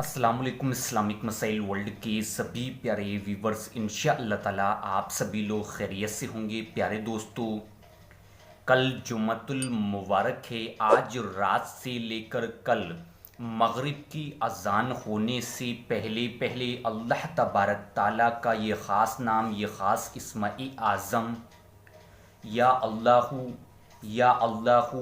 अस्सलाम वालेकुम। इस्लामिक मसाइल वर्ल्ड के सभी प्यारे व्यूवर्स, इंशाअल्लाह ताला आप सभी लोग खैरियत से होंगे। प्यारे दोस्तों, कल जुम्मतुल मुबारक है। आज रात से लेकर कल मगरिब की अजान होने से पहले पहले अल्लाह तबारक ताला का ये ख़ास नाम, ये ख़ास इस्म-ए आज़म या अल्लाहु या अल्लाहु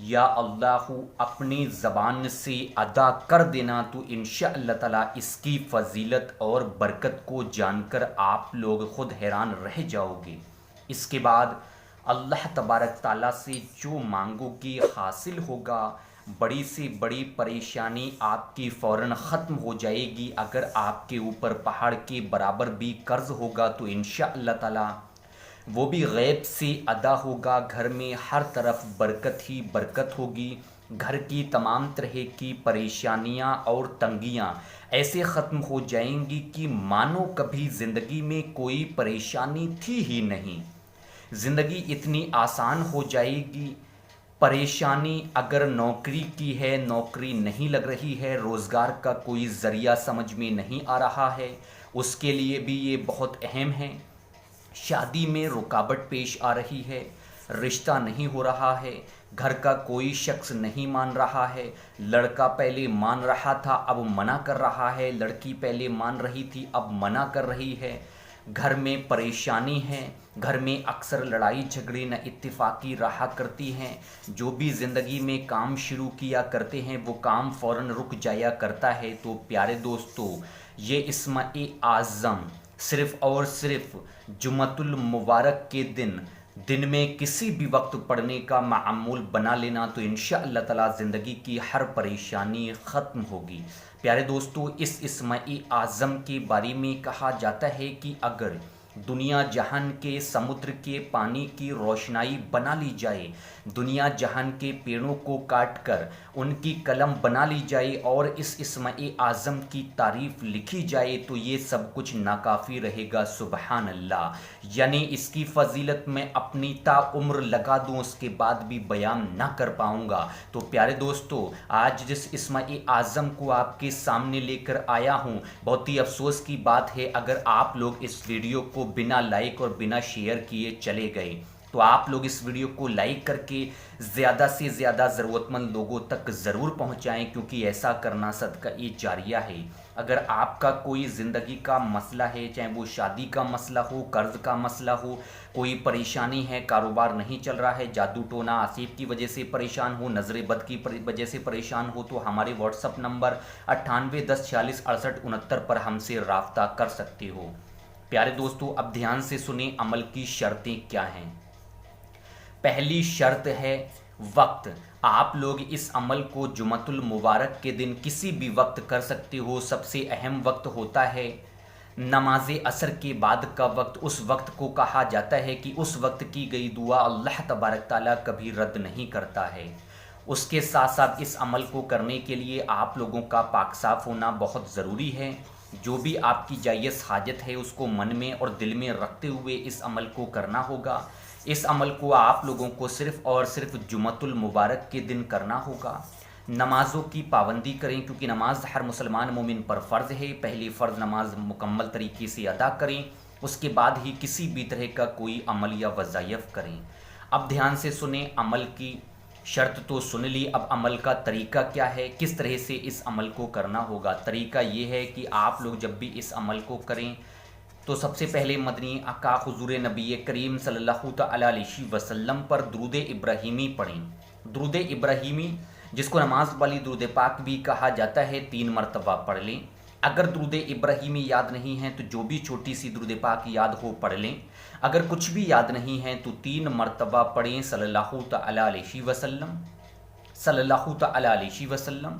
या अल्लाहु अपनी ज़बान से अदा कर देना, तो इंशाअल्लाह ताला इसकी फ़जीलत और बरकत को जानकर आप लोग ख़ुद हैरान रह जाओगे। इसके बाद अल्लाह तबारक ताला से जो मांगोगे हासिल होगा। बड़ी से बड़ी परेशानी आपकी फ़ौरन ख़त्म हो जाएगी। अगर आपके ऊपर पहाड़ के बराबर भी कर्ज़ होगा तो इंशाअल्लाह ताला वो भी गैब से अदा होगा। घर में हर तरफ बरकत ही बरकत होगी। घर की तमाम तरह की परेशानियां और तंगियां ऐसे ख़त्म हो जाएंगी कि मानो कभी ज़िंदगी में कोई परेशानी थी ही नहीं। ज़िंदगी इतनी आसान हो जाएगी। परेशानी अगर नौकरी की है, नौकरी नहीं लग रही है, रोज़गार का कोई ज़रिया समझ में नहीं आ रहा है, उसके लिए भी ये बहुत अहम है। शादी में रुकावट पेश आ रही है, रिश्ता नहीं हो रहा है, घर का कोई शख्स नहीं मान रहा है, लड़का पहले मान रहा था अब मना कर रहा है, लड़की पहले मान रही थी अब मना कर रही है, घर में परेशानी है, घर में अक्सर लड़ाई झगड़े न इत्तेफाकी रहा करती हैं, जो भी ज़िंदगी में काम शुरू किया करते हैं वो काम फ़ौरन रुक जाया करता है। तो प्यारे दोस्तों, ये इस्म-ए आज़म सिर्फ़ और सिर्फ जुम्मतुल मुबारक के दिन में किसी भी वक्त पढ़ने का मामूल बना लेना, तो इंशाअल्लाह ताला ज़िंदगी की हर परेशानी ख़त्म होगी। प्यारे दोस्तों, इस इस्म-ए आज़म के बारे में कहा जाता है कि अगर दुनिया जहान के समुद्र के पानी की रोशनाई बना ली जाए, दुनिया जहान के पेड़ों को काट कर उनकी कलम बना ली जाए और इस इस्म-ए आज़म की तारीफ़ लिखी जाए, तो ये सब कुछ नाकाफ़ी रहेगा। सुबहान अल्लाह। यानी इसकी फ़जीलत मैं अपनी ताउम्र लगा दूँ, उसके बाद भी बयान ना कर पाऊँगा। तो प्यारे दोस्तों, आज जिस इस्म-ए आज़म को आपके सामने लेकर आया हूँ, बहुत ही अफसोस की बात है अगर आप लोग इस वीडियो को बिना लाइक और बिना शेयर किए चले गए। तो आप लोग इस वीडियो को लाइक करके ज़्यादा से ज़्यादा ज़रूरतमंद लोगों तक ज़रूर पहुंचाएं, क्योंकि ऐसा करना सदका-ए जारिया है। अगर आपका कोई ज़िंदगी का मसला है, चाहे वो शादी का मसला हो, कर्ज़ का मसला हो, कोई परेशानी है, कारोबार नहीं चल रहा है, जादू टोना आसिफ की वजह से परेशान हो, नज़र बद की वजह से परेशान हो, तो हमारे व्हाट्सअप नंबर 98 10 46 68 69 पर हमसे राब्ता कर सकते हो। प्यारे दोस्तों, अब ध्यान से सुने अमल की शर्तें क्या हैं। पहली शर्त है वक्त। आप लोग इस अमल को जुम्मतुल मुबारक के दिन किसी भी वक्त कर सकते हो। सबसे अहम वक्त होता है नमाज असर के बाद का वक्त। उस वक्त को कहा जाता है कि उस वक्त की गई दुआ अल्लाह तबारक ताला कभी रद्द नहीं करता है। उसके साथ साथ इस अमल को करने के लिए आप लोगों का पाक साफ होना बहुत ज़रूरी है। जो भी आपकी जायज़ हाजत है उसको मन में और दिल में रखते हुए इस अमल को करना होगा। इस अमल को आप लोगों को सिर्फ़ और सिर्फ जुम्मतुल मुबारक के दिन करना होगा। नमाज़ों की पाबंदी करें, क्योंकि नमाज हर मुसलमान मोमिन पर फ़र्ज़ है। पहली फ़र्ज़ नमाज मुकम्मल तरीके से अदा करें, उसके बाद ही किसी भी तरह का कोई अमल या वज़ाइफ करें। अब ध्यान से सुने, अमल की शर्त तो सुन ली, अब अमल का तरीका क्या है, किस तरह से इस अमल को करना होगा। तरीका ये है कि आप लोग जब भी इस अमल को करें तो सबसे पहले मदनी आका हुज़ूर नबी करीम सल्लल्लाहु अलैहि वसल्लम पर दुरूद इब्राहीमी पढ़ें। दुरूद इब्राहीमी, जिसको नमाज वाली दुरूद पाक भी कहा जाता है, 3 मरतबा पढ़ लें। अगर दुरूद इब्राहीमी याद नहीं है तो जो भी छोटी सी दुरूद पाक याद हो पढ़ लें। अगर कुछ भी याद नहीं है तो 3 मरतबा पढ़ें सल्लल्लाहु अलैहि वसल्लम, सल्लल्लाहु अलैहि वसल्लम,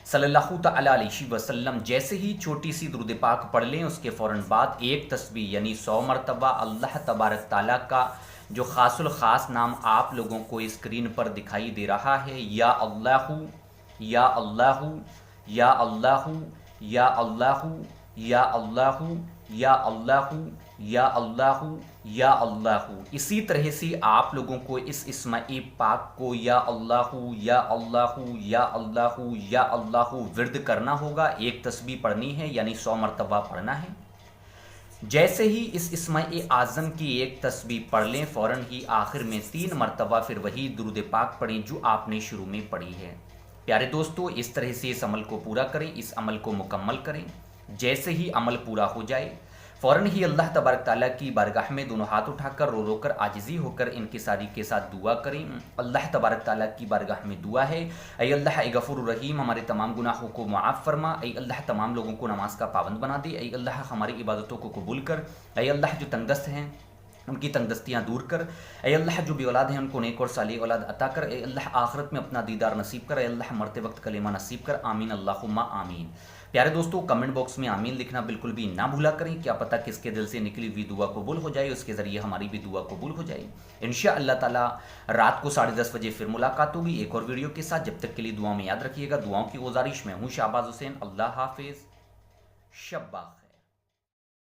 सल्लल्लाहु अलैहि वसल्लम। जैसे ही छोटी सी दुरूद पाक पढ़ लें, उसके फ़ौरन बाद एक तस्बीह यानी 100 मरतबा अल्लाह तबारक ताला का जो ख़ासुल ख़ास नाम आप लोगों को स्क्रीन पर दिखाई दे रहा है, या अल्लाहु या अल्लाहु या अल्लाहु या अल्लाहु या अल्लाहु या अल्लाहु یا اللہ. اسی طرح سے آپ لوگوں کو اس اسم پاک کو یا اللہ یا اللہ یا اللہ یا اللہ ورد کرنا ہوگا. ایک تسبیح پڑھنی ہے یعنی 100 مرتبہ پڑھنا ہے. جیسے ہی اس اسم اعظم کی ایک تسبیح پڑھ لیں فوراً ہی آخر میں 3 مرتبہ پھر وہی درود پاک پڑھیں جو آپ نے شروع میں پڑھی ہے. پیارے دوستو اس طرح سے اس عمل کو پورا کریں, اس عمل کو مکمل کریں. جیسے ہی عمل پورا ہو جائے فوراً ہی اللہ تبارک تعالیٰ کی بارگاہ میں دونوں ہاتھ اٹھا کر رو رو کر عاجزی ہو کر انکساری کے ساتھ دعا کریں. اللہ تبارک تعالیٰ کی بارگاہ میں دعا ہے, اے اللہ اے غفور الرحیم ہمارے تمام گناہوں کو معاف فرما. اے اللہ تمام لوگوں کو نماز کا پابند بنا دے. اے اللہ ہماری عبادتوں کو قبول کر. اے اللہ جو تنگ دست ہیں ان کی تنگ دستیاں دور کر. اے اللہ جو بے اولاد ہیں ان کو نیک اور صالح اولاد عطا کر. اے اللہ آخرت میں اپنا دیدار نصیب کر. اے اللہ مرتے وقت کلمہ نصیب کر. آمین اللہم آمین. پیارے دوستو کمنٹ باکس میں آمین لکھنا بالکل بھی نہ بھولا کریں. کیا پتہ کس کے دل سے نکلی ہوئی دعا قبول ہو جائے, اس کے ذریعے ہماری بھی دعا قبول ہو جائے. انشاءاللہ تعالی رات کو 10:30 بجے پھر ملاقات ہوگی ایک اور ویڈیو کے ساتھ. جب تک کے لیے دعاؤں میں یاد رکھیے گا. دعاؤں کی گزارش میں ہوں شہباز حسین. اللہ حافظ. شب بخیر.